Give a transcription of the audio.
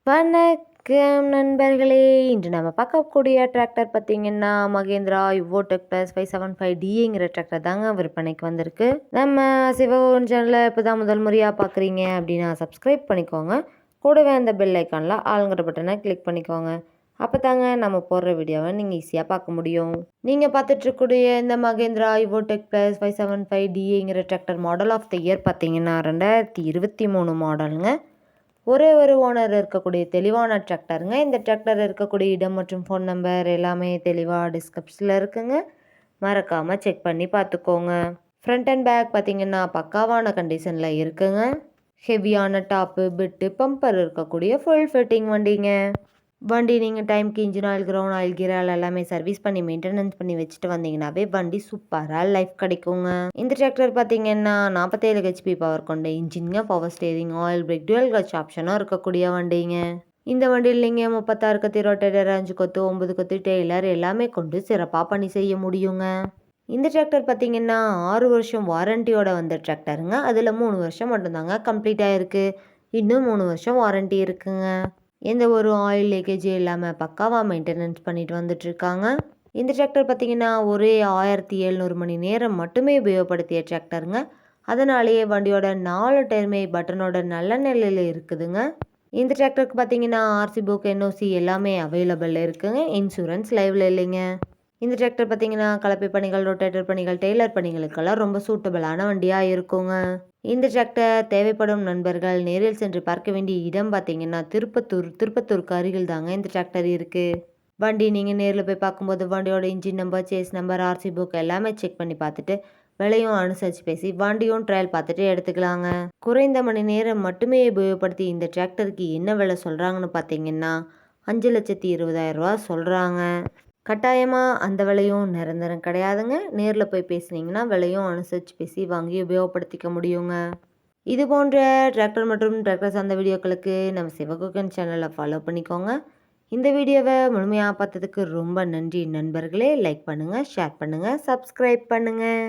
வணக்கம் நண்பர்களே! இன்று நம்ம பார்க்கக்கூடிய டிராக்டர் பார்த்தீங்கன்னா, மகேந்திரா யுவோடெக் ப்ளஸ் 575டிங்கிற டிராக்டர் தாங்க விற்பனைக்கு வந்திருக்கு. நம்ம சிவகுன் சேனலை இப்போ தான் முதல் முறையாக பார்க்குறீங்க அப்படின்னா சப்ஸ்கிரைப் பண்ணிக்கோங்க. கூடவே அந்த பெல் ஐக்கானில் ஆளுங்கிற பட்டனை கிளிக் பண்ணிக்கோங்க. அப்போ தாங்க நம்ம போடுற வீடியோவை நீங்கள் ஈஸியாக பார்க்க முடியும். நீங்கள் பார்த்துட்ருக்கூடிய இந்த மகேந்திரா யுவோடெக் ப்ளஸ் 575டிங்கிற tractor model of the year பார்த்தீங்கன்னா 2023 மாடலுங்க. ஒரே ஒரு ஓனர் இருக்கக்கூடிய தெளிவான டிராக்டருங்க. இந்த டிராக்டர் இருக்கக்கூடிய இடம் மற்றும் ஃபோன் நம்பர் எல்லாமே தெளிவாக டிஸ்கிரிப்ஷனில் இருக்குங்க. மறக்காமல் செக் பண்ணி பார்த்துக்கோங்க. ஃப்ரண்ட் அண்ட் பேக் பார்த்தீங்கன்னா பக்காவான கண்டிஷனில் இருக்குங்க. ஹெவியான டாப்பு பிட்டு பம்பர் இருக்கக்கூடிய ஃபுல் ஃபிட்டிங் வண்டிங்க. வண்டி நீங்கள் டைம்க்கு இன்ஜின் ஆயில் கிரவுண்ட் ஆயில் கீரால் எல்லாமே சர்வீஸ் பண்ணி மெயின்டெனன்ஸ் பண்ணி வச்சுட்டு வந்தீங்கன்னாவே வண்டி சூப்பராக லைஃப் கிடைக்குங்க. இந்த டிராக்டர் பார்த்தீங்கன்னா 47 ஹெச்பி பவர் கொண்ட இன்ஜின்ங்க, power steering, oil brake, dual clutch ஆப்ஷனும் இருக்கக்கூடிய வண்டிங்க. இந்த வண்டியில் நீங்கள் 36 கத்தி ரொட்டேட்டர், 5 கொத்து, 9 கொத்து டெய்லர் எல்லாமே கொண்டு சிறப்பாக பணி செய்ய முடியுங்க. இந்த டிராக்டர் பார்த்தீங்கன்னா 6 வருஷம் வாரண்டியோட வந்த டிராக்டருங்க. அதில் 3 வருஷம் மட்டும்தாங்க கம்ப்ளீட் ஆகிருக்கு. இன்னும் 3 வருஷம் வாரண்டி இருக்குங்க. எந்த ஒரு ஆயில் லீக்கேஜ் இல்லாமல் பக்காவாக மெயின்டெனன்ஸ் பண்ணிட்டு வந்துட்டுருக்காங்க. இந்த டிராக்டர் பார்த்திங்கன்னா ஒரே 1700 மணி நேரம் மட்டுமே உபயோகப்படுத்திய டிராக்டருங்க. அதனாலேயே வண்டியோட 4 டயருமே பட்டனோட நல்ல நிலையில் இருக்குதுங்க. இந்த டிராக்டருக்கு பார்த்தீங்கன்னா ஆர்சி புக், என்ஓசி எல்லாமே அவைலபிள் இருக்குங்க. இன்சூரன்ஸ் லைவில் இல்லைங்க. இந்த டிராக்டர் பார்த்தீங்கன்னா கலப்பை பணிகள், ரொட்டேட்டர் பணிகள், டெய்லர் பணிகளுக்கெல்லாம் ரொம்ப சூட்டபிளான வண்டியாக இருக்குங்க. இந்த டிராக்டர் தேவைப்படும் நண்பர்கள் நேரில் சென்று பார்க்க வேண்டிய இடம் பார்த்தீங்கன்னா திருப்பத்தூருக்கு அருகில் தாங்க இந்த டிராக்டர் இருக்குது. வண்டி நீங்கள் நேரில் போய் பார்க்கும்போது வண்டியோட engine number, chassis number, RC book எல்லாமே செக் பண்ணி பார்த்துட்டு விலையும் அனுசரித்து பேசி வண்டியும் ட்ரையல் பார்த்துட்டு எடுத்துக்கலாங்க. குறைந்த மணி நேரம் மட்டுமே உபயோகப்படுத்தி இந்த டிராக்டருக்கு என்ன விலை சொல்கிறாங்கன்னு பார்த்தீங்கன்னா 5,20,000 ரூபா சொல்கிறாங்க. கட்டாயமாக அந்த விலையும் நிரந்தரம் கிடையாதுங்க. நேரில் போய் பேசுனீங்கன்னா விலையும் அனுசரித்து பேசி வாங்கி உபயோகப்படுத்திக்க முடியுங்க. இது போன்ற டிராக்டர் மற்றும் டிராக்டர் சார்ந்த வீடியோக்களுக்கு நம்ம சிவகுகன் சேனலை ஃபாலோ பண்ணிக்கோங்க. இந்த வீடியோவை முழுமையாக பார்த்ததுக்கு ரொம்ப நன்றி நண்பர்களே. லைக் பண்ணுங்கள், ஷேர் பண்ணுங்கள், சப்ஸ்கிரைப் பண்ணுங்கள்.